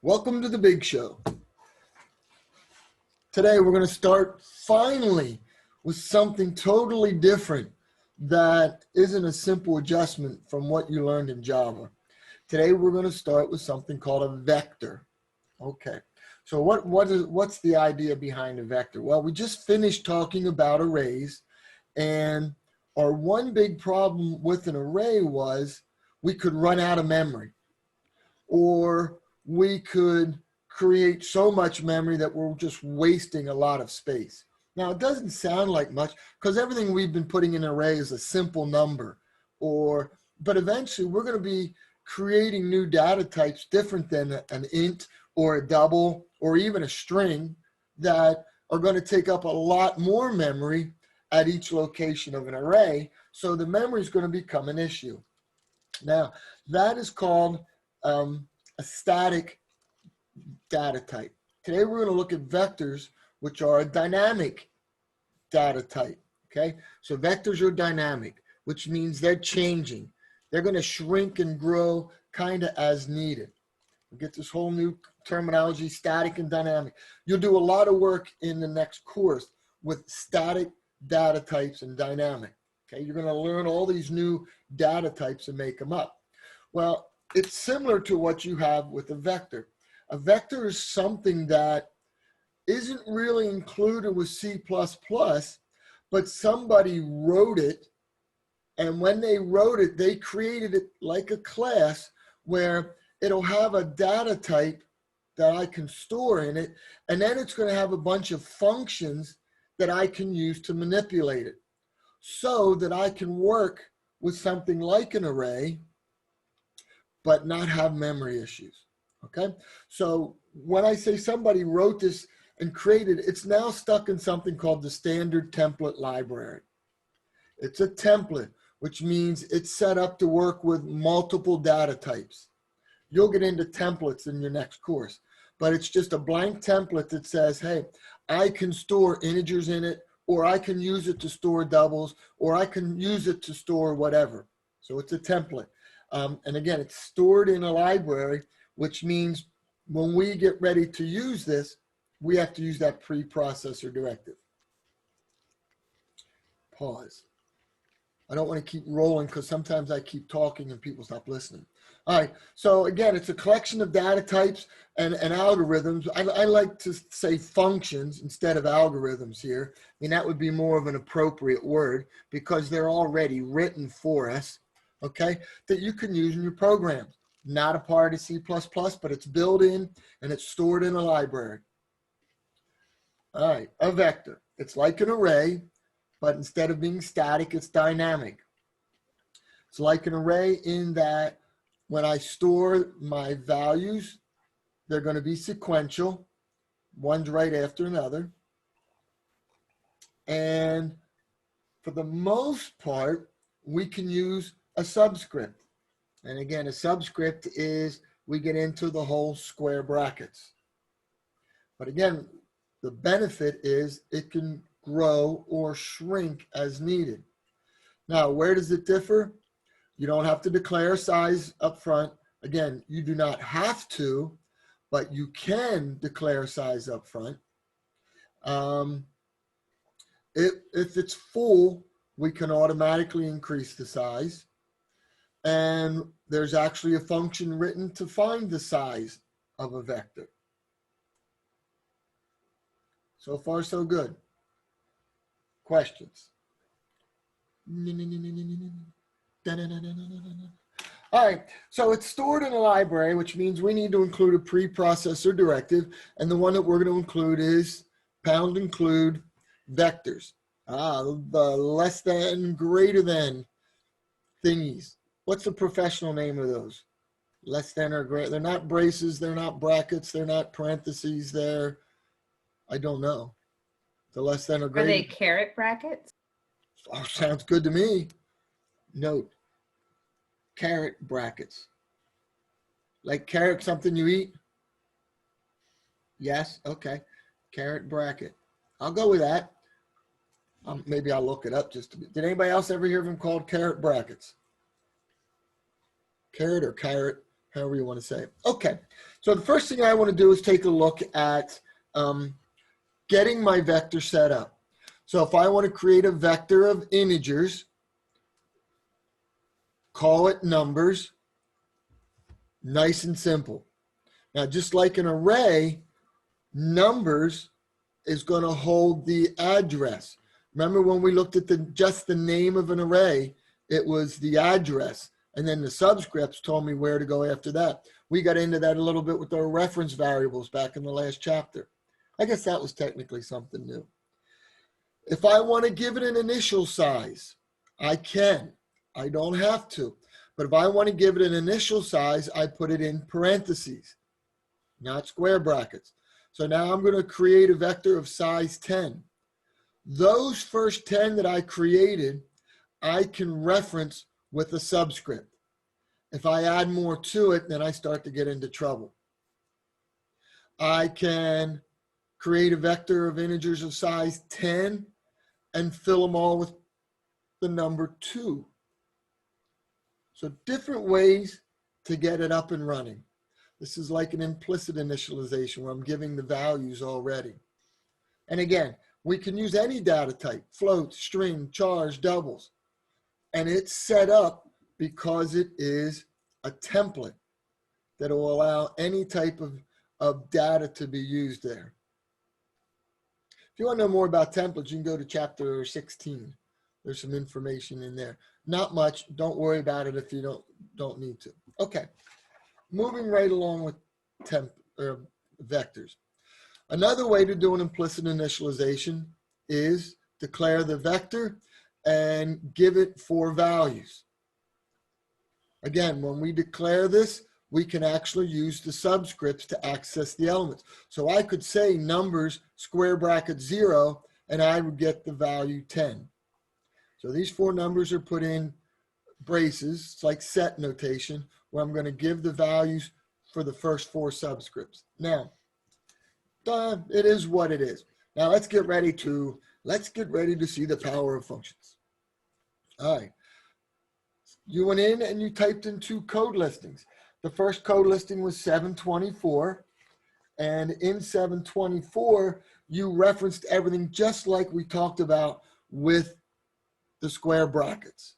Welcome to the big show. Today we're going to start finally with something totally different that isn't a simple adjustment from what you learned in Java. Today we're going to start with something called a vector. Okay, so what's the idea behind a vector? Well, we just finished talking about arrays, and our one big problem with an array was we could run out of memory, or we could create so much memory that we're just wasting a lot of space. Now, it doesn't sound like much because everything we've been putting in an array is a simple number, but eventually we're going to be creating new data types different than an int or a double or even a string that are going to take up a lot more memory at each location of an array. So the memory is going to become an issue. Now, that is called a static data type. Today we're going to look at vectors, which are a dynamic data type. Okay, so vectors are dynamic, which means they're changing. They're going to shrink and grow kind of as needed. We get this whole new terminology, static and dynamic. You'll do a lot of work in the next course with static data types and dynamic. Okay, you're going to learn all these new data types and make them up. Well, it's similar to what you have with a vector. A vector is something that isn't really included with C++, but somebody wrote it, and when they wrote it, they created it like a class where it'll have a data type that I can store in it, and then it's going to have a bunch of functions that I can use to manipulate it so that I can work with something like an array but not have memory issues. Okay, so when I say somebody wrote this and created, it's now stuck in something called the standard template library. It's a template, which means it's set up to work with multiple data types. You'll get into templates in your next course, but it's just a blank template that says, hey, I can store integers in it, or I can use it to store doubles, or I can use it to store whatever. So it's a template. And again, it's stored in a library, which means when we get ready to use this, we have to use that preprocessor directive. Pause. I don't want to keep rolling because sometimes I keep talking and people stop listening. All right, so again, it's a collection of data types and algorithms. I like to say functions instead of algorithms here. I mean, that would be more of an appropriate word because they're already written for us, okay, that you can use in your programs. Not a part of C++, but it's built in and it's stored in a library. All right, a vector. It's like an array, but instead of being static, it's dynamic. It's like an array in that when I store my values, they're going to be sequential, one's right after another. And for the most part, we can use a subscript. And again, a subscript is, we get into the whole square brackets. But again, the benefit is it can grow or shrink as needed. Now, where does it differ? You don't have to declare size up front. Again, you do not have to, but you can declare size up front. If it's full, we can automatically increase the size. And there's actually a function written to find the size of a vector. So far, so good. Questions? All right, so it's stored in a library, which means we need to include a preprocessor directive. And the one that we're going to include is #include vectors. The less than, greater than thingies. What's the professional name of those? Less than or greater. They're not braces. They're not brackets. They're not parentheses. They're, I don't know. The less than or greater. Are they caret brackets? Oh, sounds good to me. Note, caret brackets. Like carrot, something you eat? Yes, okay. Caret bracket. I'll go with that. Maybe I'll look it up just to be. Did anybody else ever hear of them called caret brackets? Carrot or carrot? however you want to say it. Okay, so the first thing I want to do is take a look at getting my vector set up. So if I want to create a vector of integers, call it numbers, nice and simple. Now, just like an array, numbers is going to hold the address. Remember when we looked at just the name of an array, it was the address, and then the subscripts told me where to go after that. We got into that a little bit with our reference variables back in the last chapter. I guess that was technically something new. If I want to give it an initial size, I can. I don't have to. But if I want to give it an initial size, I put it in parentheses, not square brackets. So now I'm going to create a vector of size 10. Those first 10 that I created, I can reference with a subscript. If I add more to it, then I start to get into trouble. I can create a vector of integers of size 10 and fill them all with the number 2. So different ways to get it up and running. This is like an implicit initialization where I'm giving the values already. And again, we can use any data type, float, string, charge, doubles. And it's set up because it is a template that will allow any type of data to be used there. If you want to know more about templates, you can go to chapter 16. There's some information in there. Not much. Don't worry about it if you don't need to. Okay. Moving right along with vectors. Another way to do an implicit initialization is declare the vector and give it 4 values. Again, when we declare this, we can actually use the subscripts to access the elements. So I could say numbers square bracket 0, and I would get the value 10. So these 4 numbers are put in braces. It's like set notation, where I'm going to give the values for the first 4 subscripts. Now, it is what it is. Now let's get ready to see the power of functions. All right. You went in and you typed in 2 code listings. The first code listing was 724. And in 724, you referenced everything just like we talked about with the square brackets.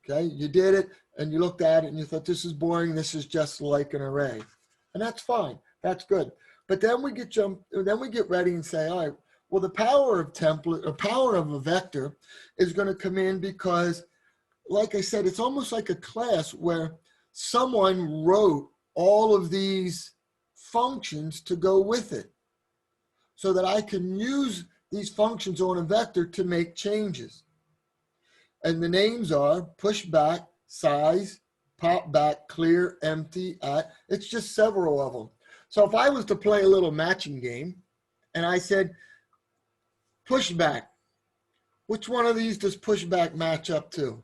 Okay, you did it and you looked at it and you thought, this is boring. This is just like an array. And that's fine. That's good. But then we get ready and say, all right, well, the power of template or power of a vector is going to come in because, like I said, it's almost like a class where someone wrote all of these functions to go with it so that I can use these functions on a vector to make changes. And the names are push back, size, pop back, clear, empty, at. It's just several of them. So if I was to play a little matching game and I said pushback, which one of these does pushback match up to?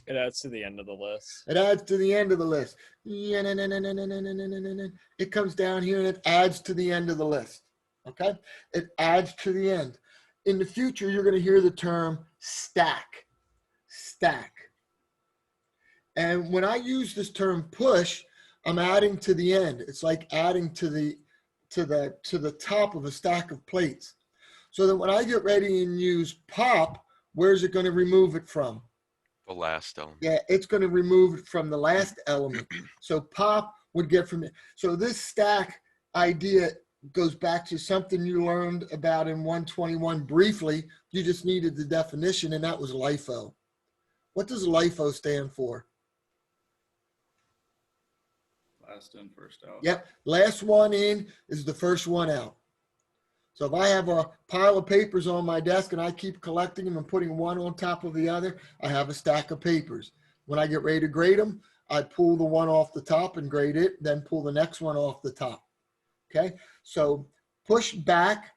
It adds to the end of the list. It adds to the end of the list. It comes down here and it adds to the end of the list. Okay? It adds to the end. In the future, you're going to hear the term stack. Stack. And when I use this term push, I'm adding to the end. It's like adding to the top of a stack of plates. So that when I get ready and use pop, where's it going to remove it from? The last element. Yeah, it's going to remove it from the last element. So pop would get from it. So this stack idea goes back to something you learned about in 121 briefly. You just needed the definition, and that was LIFO. What does LIFO stand for? Last in, first out. Yep. Last one in is the first one out. So if I have a pile of papers on my desk and I keep collecting them and putting one on top of the other, I have a stack of papers. When I get ready to grade them, I pull the one off the top and grade it, then pull the next one off the top. Okay. So push back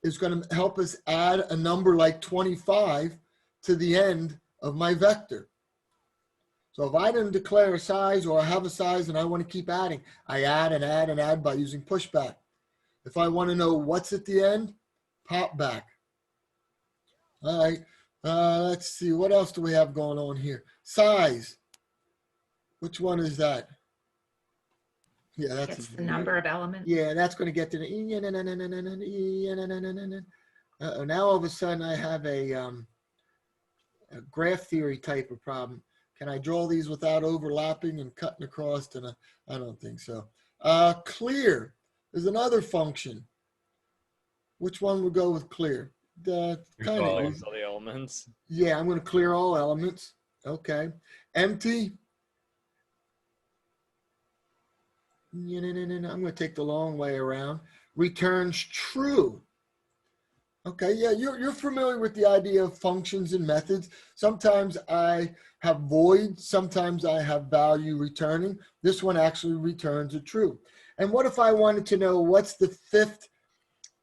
is going to help us add a number like 25 to the end of my vector. So if I didn't declare a size or I have a size and I want to keep adding, I add and add and add by using pushback. If I want to know what's at the end, pop back. All right, let's see. What else do we have going on here? Size. Which one is that? Yeah, that's It's the number of elements. Yeah, that's going to get to the. Uh-oh, now all of a sudden I have a graph theory type of problem. Can I draw these without overlapping and cutting across? And I don't think so. Clear is another function. Which one would go with clear? Kind of Close all the elements. Yeah, I'm going to clear all elements. Okay. Empty. I'm going to take the long way around. Returns true. Okay, yeah, you're familiar with the idea of functions and methods. Sometimes I have void, sometimes I have value returning. This one actually returns a true. And what if I wanted to know what's the fifth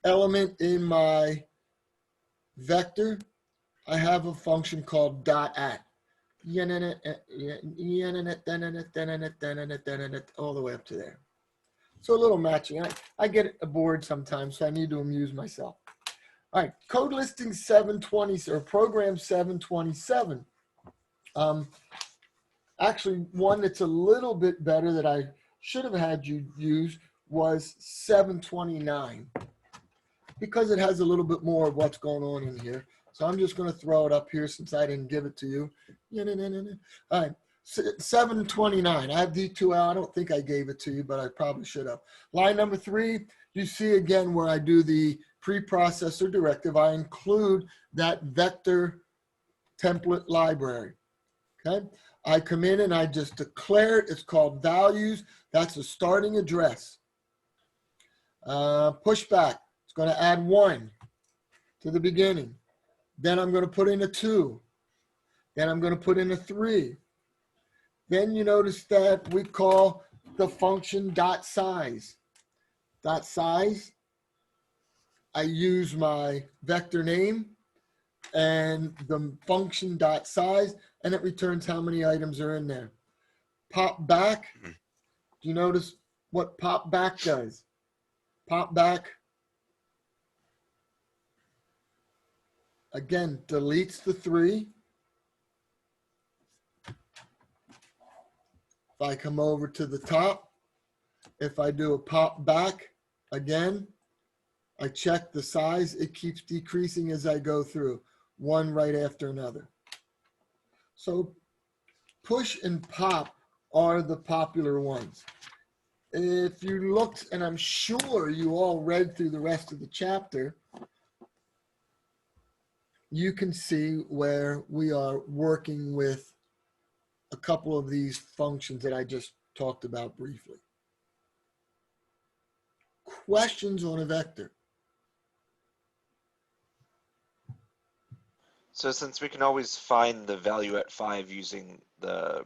element in my vector? I have a function called dot at. All the way up to there. So a little matching. I get bored sometimes, so I need to amuse myself. All right, code listing 720 or program 727. Actually, one that's a little bit better that I should have had you use was 729 because it has a little bit more of what's going on in here. So I'm just going to throw it up here since I didn't give it to you. All right, 729. I have D2L. I don't think I gave it to you, but I probably should have. Line number 3, you see again where I do the preprocessor directive, I include that vector template library. Okay, I come in and I just declare it. It's called values. That's the starting address. Pushback. It's going to add 1 to the beginning. Then I'm going to put in a 2. Then I'm going to put in a 3. Then you notice that we call the function dot size. Dot size. I use my vector name and the function dot size, and it returns how many items are in there. Pop back. Do you notice what pop back does? Pop back, again, deletes the 3. If I come over to the top, if I do a pop back, again, I check the size. It keeps decreasing as I go through, one right after another. So push and pop are the popular ones. If you looked, and I'm sure you all read through the rest of the chapter, you can see where we are working with a couple of these functions that I just talked about briefly. Questions on a vector? So since we can always find the value at 5 using the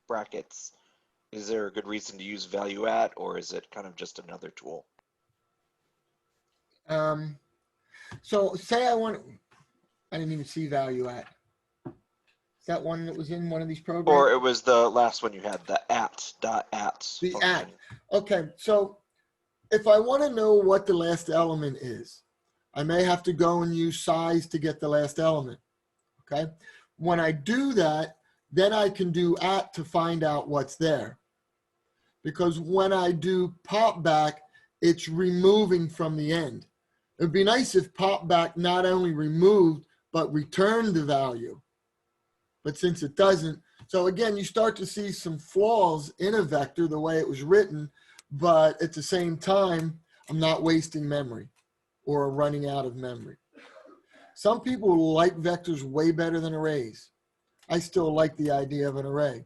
brackets, is there a good reason to use value at, or is it kind of just another tool? So say I didn't even see value at. Is that one that was in one of these programs? Or it was the last one you had, the dot at The function. at. Okay, so if I want to know what the last element is, I may have to go and use size to get the last element, okay? When I do that, then I can do at to find out what's there. Because when I do pop back, it's removing from the end. It'd be nice if pop back not only removed, but returned the value. But since it doesn't, so again, you start to see some flaws in a vector the way it was written, but at the same time, I'm not wasting memory or running out of memory. Some people like vectors way better than arrays. I still like the idea of an array.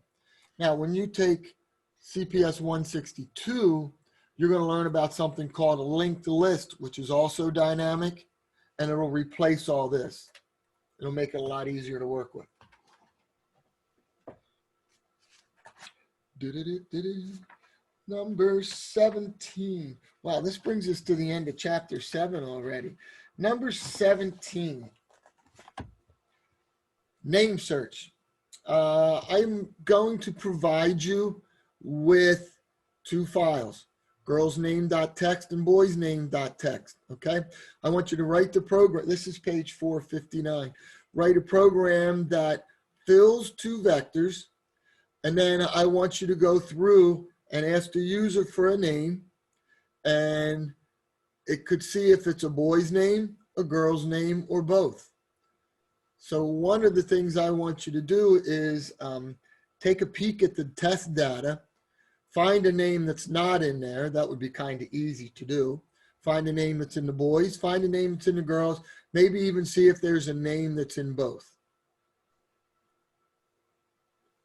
Now, when you take CPS 162, you're going to learn about something called a linked list, which is also dynamic, and it'll replace all this. It'll make it a lot easier to work with. Number 17. Wow, this brings us to the end of chapter 7 already. Number 17. Name search. I'm going to provide you with 2 files, girlsname.txt and boysname.txt, okay? I want you to write the program. This is page 459. Write a program that fills 2 vectors, And then I want you to go through and ask the user for a name, and it could see if it's a boy's name, a girl's name, or both. So one of the things I want you to do is take a peek at the test data, find a name that's not in there. That would be kind of easy to do. Find a name that's in the boys, find a name that's in the girls, maybe even see if there's a name that's in both.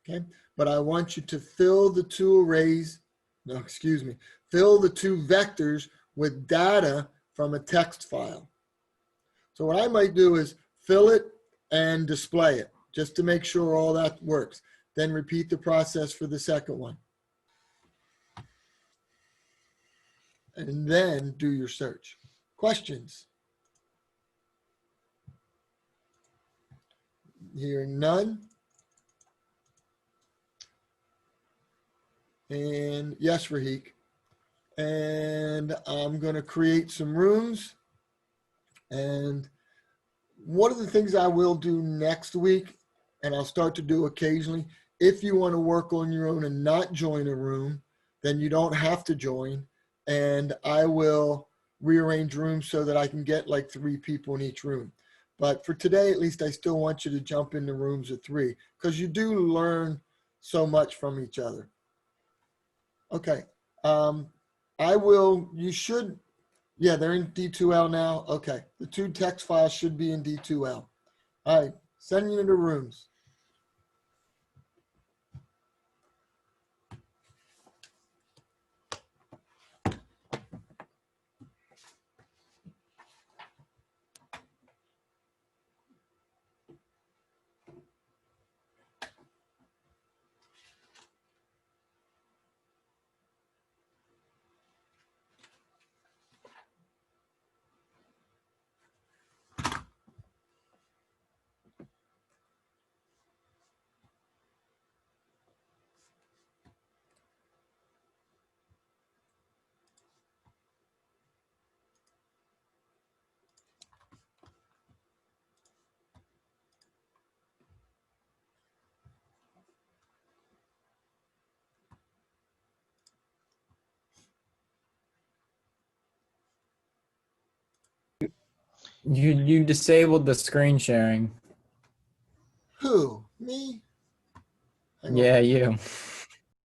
Okay, but I want you to fill the two arrays, no, excuse me, fill the two vectors with data from a text file. So what I might do is fill it and display it just to make sure all that works. Then repeat the process for the second one. And then do your search. Questions? Hearing none. And yes, Rahik. And I'm going to create some rooms. And one of the things I will do next week, and I'll start to do occasionally, if you want to work on your own and not join a room, then you don't have to join. And I will rearrange rooms so that I can get like 3 people in each room. But for today, at least, I still want you to jump into rooms of 3 because you do learn so much from each other. Okay. You should, yeah, they're in D2L now. Okay. The 2 text files should be in D2L. All right. Send you into rooms. You disabled the screen sharing. Who? Me? Hang on. Yeah, you.